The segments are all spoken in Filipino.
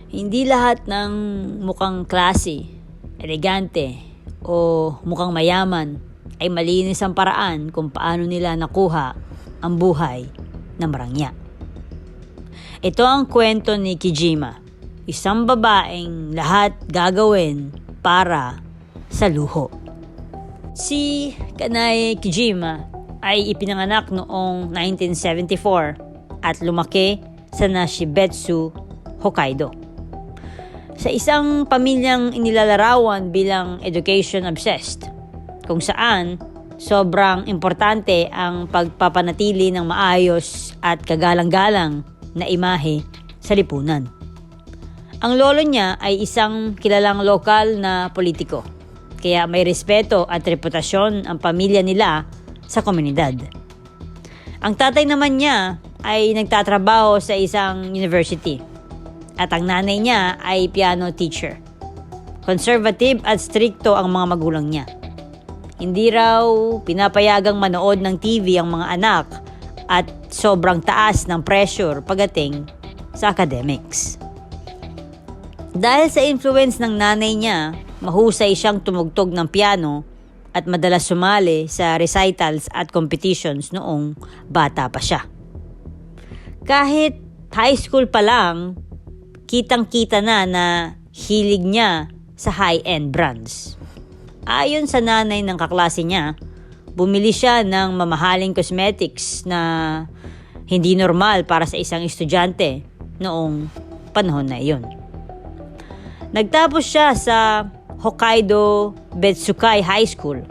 Hindi lahat ng mukhang classy, elegante, o mukhang mayaman ay malinis ang paraan kung paano nila nakuha ang buhay na marangya. Ito ang kwento ni Kijima, isang babaeng lahat gagawin para sa luho. Si Kanae Kijima ay ipinanganak noong 1974 at lumaki sa Nashibetsu, Hokkaido. Sa isang pamilyang inilalarawan bilang education-obsessed, kung saan sobrang importante ang pagpapanatili ng maayos at kagalang-galang na imahe sa lipunan. Ang lolo niya ay isang kilalang lokal na politiko, kaya may respeto at reputasyon ang pamilya nila sa komunidad. Ang tatay naman niya ay nagtatrabaho sa isang university at ang nanay niya ay piano teacher. Conservative at stricto ang mga magulang niya. Hindi raw pinapayagang manood ng TV ang mga anak at sobrang taas ng pressure pagdating sa academics. Dahil sa influence ng nanay niya, mahusay siyang tumugtog ng piano at madalas sumali sa recitals at competitions noong bata pa siya. Kahit high school pa lang, kitang-kita na hilig niya sa high-end brands. Ayon sa nanay ng kaklase niya, bumili siya ng mamahaling cosmetics na hindi normal para sa isang estudyante noong panahon na iyon. Nagtapos siya sa Hokkaido Betsukai High School.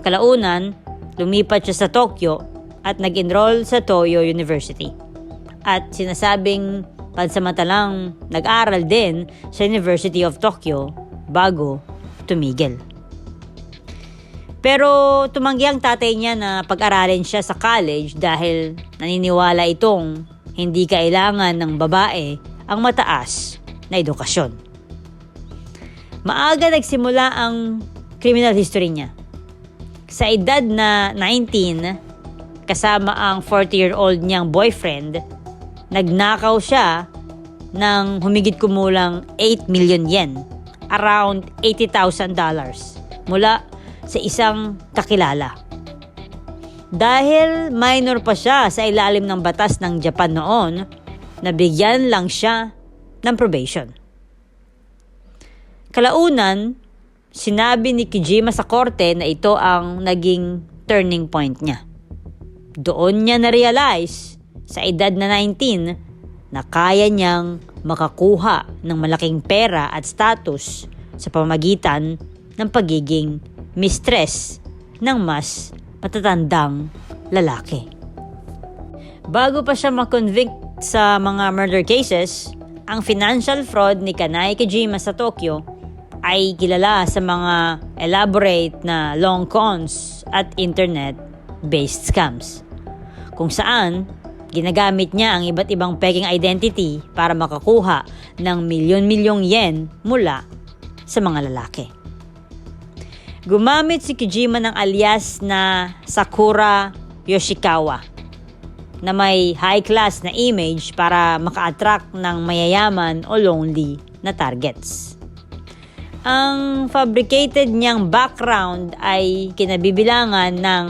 Kalaunan, lumipat siya sa Tokyo at nag-enroll sa Toyo University. At sinasabing pansamantalang nag-aral din sa University of Tokyo bago tumigil. Pero tumanggi ang tatay niya na pag-aralin siya sa college dahil naniniwala itong hindi kailangan ng babae ang mataas na edukasyon. Maaga nagsimula ang criminal history niya. Sa edad na 19, kasama ang 40-year-old niyang boyfriend, nagnakaw siya ng humigit kumulang 8 million yen, around $80,000 mula sa isang kakilala. Dahil minor pa siya sa ilalim ng batas ng Japan noon, nabigyan lang siya ng probation. Kalaunan, sinabi ni Kijima sa korte na ito ang naging turning point niya. Doon niya na-realize sa edad na 19 na kaya niyang makakuha ng malaking pera at status sa pamamagitan ng pagiging mistress ng mas matatandang lalaki. Bago pa siya makonvict sa mga murder cases, ang financial fraud ni Kanae Kijima sa Tokyo ay kilala sa mga elaborate na long cons at internet-based scams, kung saan ginagamit niya ang iba't ibang peking identity para makakuha ng milyon-milyong yen mula sa mga lalaki. Gumamit si Kijima ng alias na Sakura Yoshikawa na may high-class na image para maka-attract ng mayayaman o lonely na targets. Ang fabricated niyang background ay kinabibilangan ng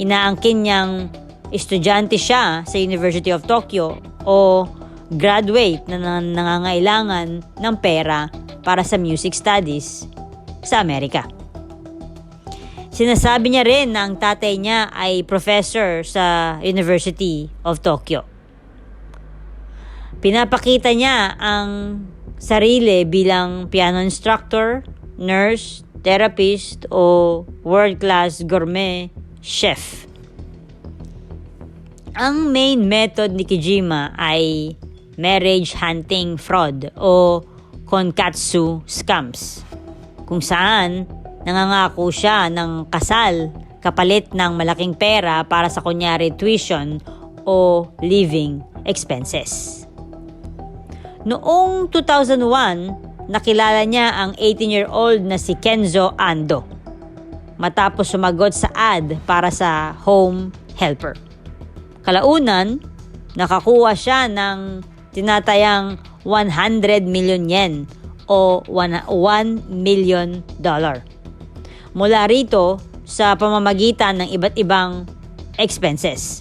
inaangkin niyang estudyante siya sa University of Tokyo o graduate na nangangailangan ng pera para sa music studies sa Amerika. Sinasabi niya rin na ang tatay niya ay professor sa University of Tokyo. Pinapakita niya ang sarili bilang piano instructor, nurse, therapist o world-class gourmet chef. Ang main method ni Kijima ay marriage hunting fraud o konkatsu scams, kung saan nangangako siya ng kasal kapalit ng malaking pera para sa kunyari tuition o living expenses. Noong 2001, nakilala niya ang 18-year-old na si Kenzo Ando matapos sumagot sa ad para sa home helper. Kalaunan, nakakuha siya ng tinatayang 100 million yen o $1 million. Mula rito sa pamamagitan ng iba't ibang expenses.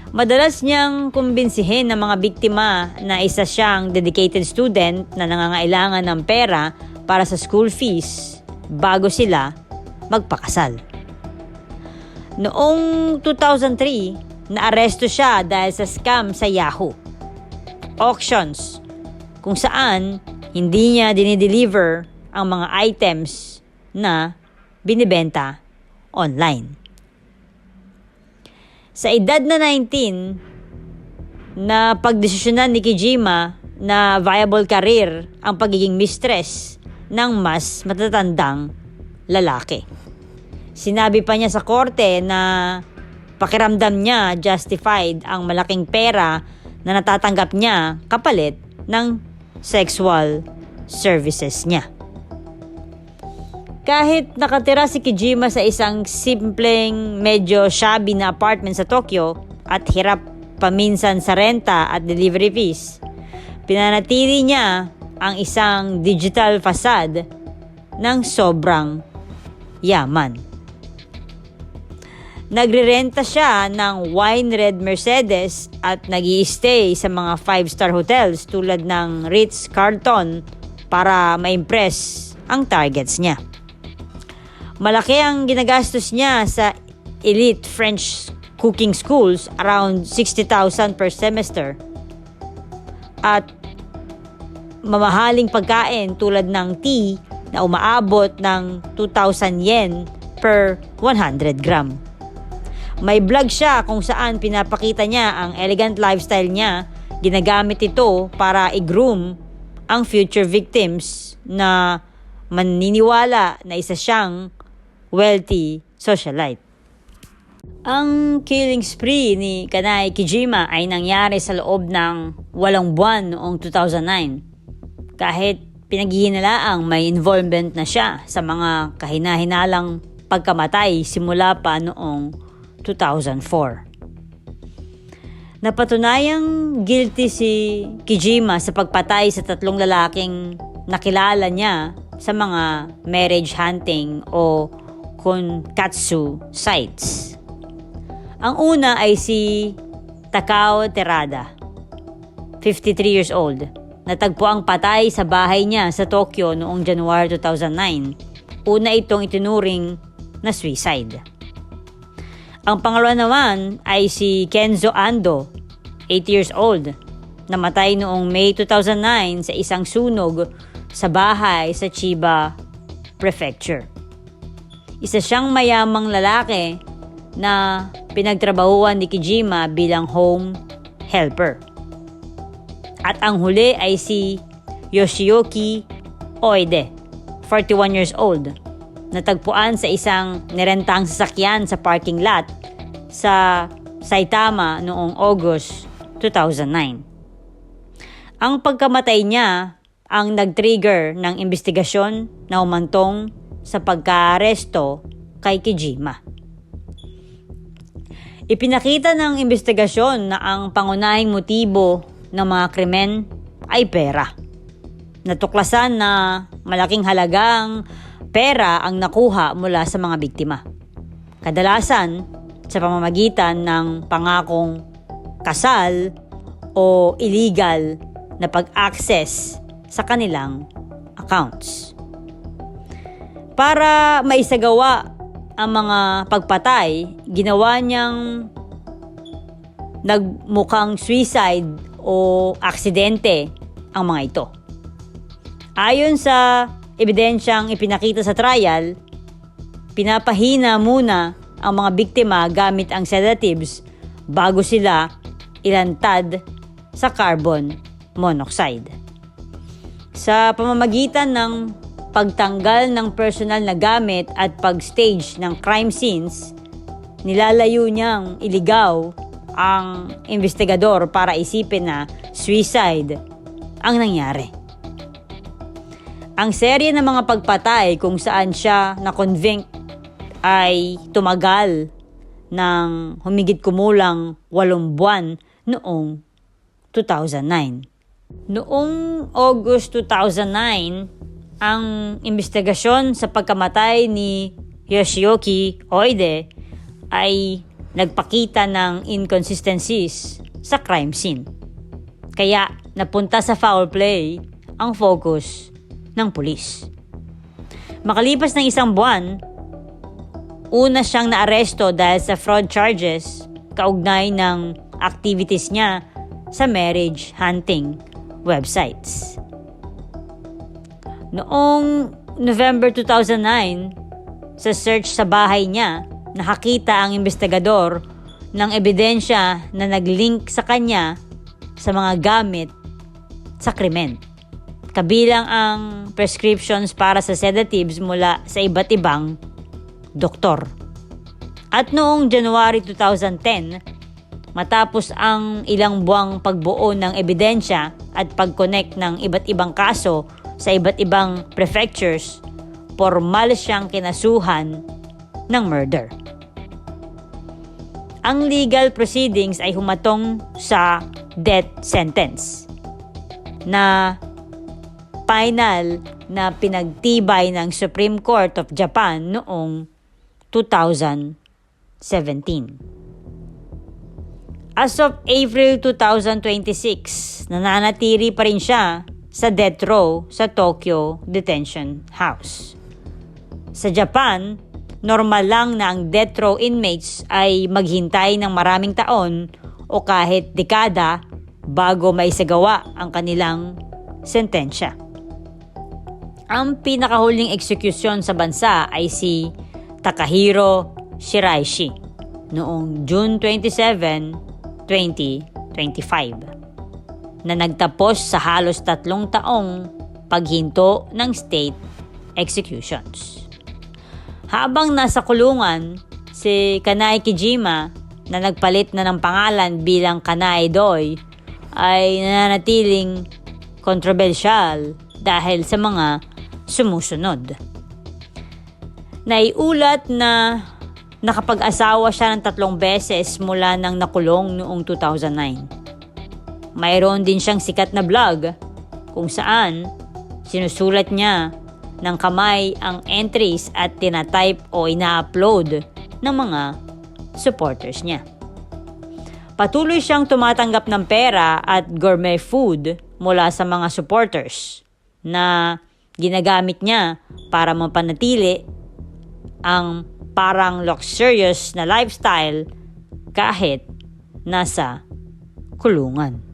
Madalas niyang kumbinsihin ng mga biktima na isa siyang dedicated student na nangangailangan ng pera para sa school fees bago sila magpakasal. Noong 2003, naaresto siya dahil sa scam sa Yahoo Auctions, kung saan hindi niya dinideliver ang mga items na binibenta online. Sa edad na 19, na pagdesisyonan ni Kijima na viable career ang pagiging mistress ng mas matatandang lalaki. Sinabi pa niya sa korte na pakiramdam niya justified ang malaking pera na natatanggap niya kapalit ng sexual services niya. Kahit nakatira si Kijima sa isang simpleng, medyo shabby na apartment sa Tokyo at hirap paminsan sa renta at delivery fees, pinanatili niya ang isang digital facade ng sobrang yaman. Nagrerenta siya ng wine red Mercedes at nag-i-stay sa mga 5-star hotels tulad ng Ritz-Carlton para ma-impress ang targets niya. Malaki ang ginagastos niya sa elite French cooking schools, around 60,000 per semester. At mamahaling pagkain tulad ng tea na umaabot ng 2,000 yen per 100 gram. May vlog siya kung saan pinapakita niya ang elegant lifestyle niya. Ginagamit ito para i-groom ang future victims na maniniwala na isa siyang wealthy socialite. Ang killing spree ni Kanai Kijima ay nangyari sa loob ng 8 buwan noong 2009. Kahit pinaghihinalaang may involvement na siya sa mga kahinahinalang pagkamatay simula pa noong 2004. Napatunayang guilty si Kijima sa pagpatay sa 3 lalaking nakilala niya sa mga marriage hunting o konkatsu sites. Ang una ay si Takao Terada, 53 years old. Natagpo ang patay sa bahay niya sa Tokyo noong January 2009. Una itong itinuring na suicide. Ang pangalawa naman ay si Kenzo Ando, 80 years old. Namatay noong May 2009 sa isang sunog sa bahay sa Chiba Prefecture. Isa siyang mayamang lalaki na pinagtrabahuan ni Kijima bilang home helper. At ang huli ay si Yoshiyuki Oide, 41 years old. Natagpuan sa isang nirentang sasakyan sa parking lot sa Saitama noong August 2009. Ang pagkamatay niya ang nag-trigger ng investigasyon na humantong sa pagka-aresto kay Kijima. Ipinakita ng investigasyon na ang pangunahing motibo ng mga krimen ay pera. Natuklasan na malaking halagang pera ang nakuha mula sa mga biktima. Kadalasan sa pamamagitan ng pangakong kasal o illegal na pag-access sa kanilang accounts. Para maisagawa ang mga pagpatay, ginawa niyang nagmukhang suicide o aksidente ang mga ito. Ayon sa ebidensyang ipinakita sa trial, pinapahina muna ang mga biktima gamit ang sedatives bago sila ilantad sa carbon monoxide. Sa pamamagitan ng pagtanggal ng personal na gamit at pag-stage ng crime scenes, nilalayo niyang iligaw ang investigador para isipin na suicide ang nangyari. Ang serye ng mga pagpatay kung saan siya na-convict ay tumagal ng humigit kumulang 8 buwan noong 2009. Noong August 2009, ang investigasyon sa pagkamatay ni Yoshiyuki Oide ay nagpakita ng inconsistencies sa crime scene. Kaya napunta sa foul play ang focus ng pulis. Makalipas ng isang buwan, una siyang naaresto dahil sa fraud charges kaugnay ng activities niya sa marriage hunting websites. Noong November 2009, sa search sa bahay niya, nakakita ang investigador ng ebidensya na nag-link sa kanya sa mga gamit sa krimen. Kabilang ang prescriptions para sa sedatives mula sa iba't ibang doktor. At noong January 2010, matapos ang ilang buwang pagbuo ng ebidensya at pag-connect ng iba't ibang kaso sa iba't ibang prefectures, formal siyang kinasuhan ng murder. Ang legal proceedings ay humatong sa death sentence na final na pinagtibay ng Supreme Court of Japan noong 2017. As of April 2026, nananatili pa rin siya sa death row sa Tokyo Detention House. Sa Japan, normal lang na ang death row inmates ay maghintay ng maraming taon o kahit dekada bago maisagawa ang kanilang sentensya. Ang pinakahuling eksekusyon sa bansa ay si Takahiro Shiraishi noong June 27, 2025 na nagtapos sa halos 3 taong paghinto ng state executions. Habang nasa kulungan, si Kanai Kijima na nagpalit na ng pangalan bilang Kanai Doi ay nananatiling kontrobersyal dahil sa mga sumusunod. Naiulat na nakapag-asawa siya ng 3 beses mula nang nakulong noong 2009. Mayroon din siyang sikat na blog kung saan sinusulat niya ng kamay ang entries at tinatype o ina-upload ng mga supporters niya. Patuloy siyang tumatanggap ng pera at gourmet food mula sa mga supporters na ginagamit niya para mapanatili ang parang luxurious na lifestyle kahit nasa kulungan.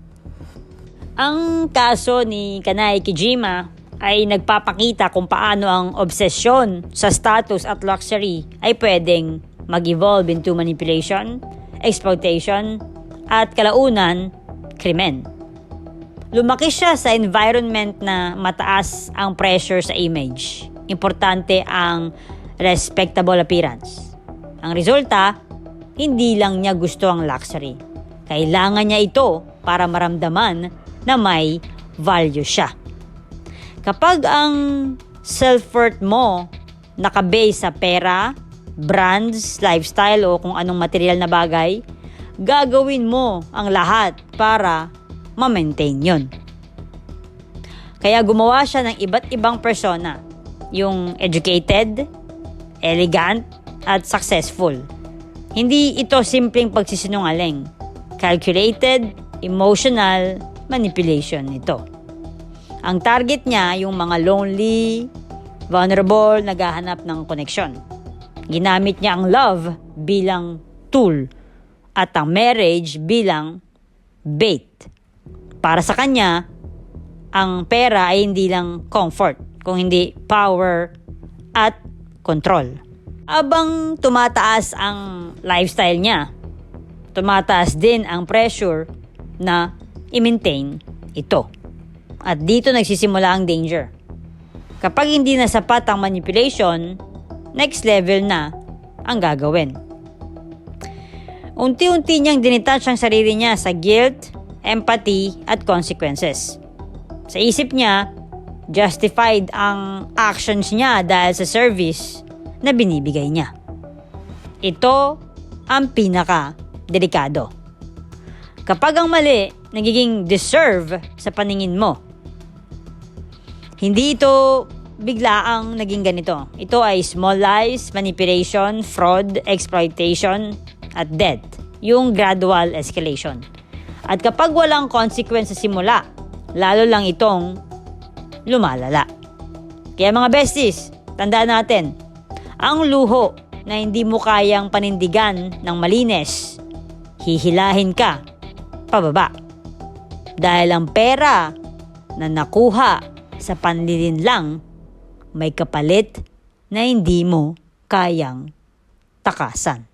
Ang kaso ni Kanai Kijima ay nagpapakita kung paano ang obsesyon sa status at luxury ay pwedeng mag-evolve into manipulation, exploitation, at kalaunan, krimen. Lumaki siya sa environment na mataas ang pressure sa image. Importante ang respectable appearance. Ang resulta, hindi lang niya gusto ang luxury. Kailangan niya ito para maramdaman na may value siya. Kapag ang self-worth mo nakabase sa pera, brands, lifestyle o kung anong material na bagay, gagawin mo ang lahat para ma-maintain yun. Kaya gumawa siya ng iba't ibang persona, yung educated, elegant, at successful. Hindi ito simpleng pagsisinungaling. Calculated, emotional, manipulation ito. Ang target niya yung mga lonely, vulnerable, naghahanap ng koneksyon. Ginamit niya ang love bilang tool at ang marriage bilang bait. Para sa kanya, ang pera ay hindi lang comfort, kung hindi power at control. Habang tumataas ang lifestyle niya, tumataas din ang pressure na i-maintain ito. At dito nagsisimula ang danger. Kapag hindi na sapat ang manipulation, next level na ang gagawin. Unti-unti niyang dinetach ang sarili niya sa guilt, empathy, at consequences. Sa isip niya, justified ang actions niya dahil sa service na binibigay niya. Ito ang pinaka-delikado. Kapag ang mali nagiging deserve sa paningin mo, hindi ito biglaang naging ganito. Ito ay small lies, manipulation, fraud, exploitation, at death. Yung gradual escalation. At kapag walang consequence sa simula, lalo lang itong lumalala. Kaya mga besties, tandaan natin, ang luho na hindi mo kayang panindigan ng malinis, hihilahin ka pababa. Dahil ang pera na nakuha sa panlilinlang may kapalit na hindi mo kayang takasan.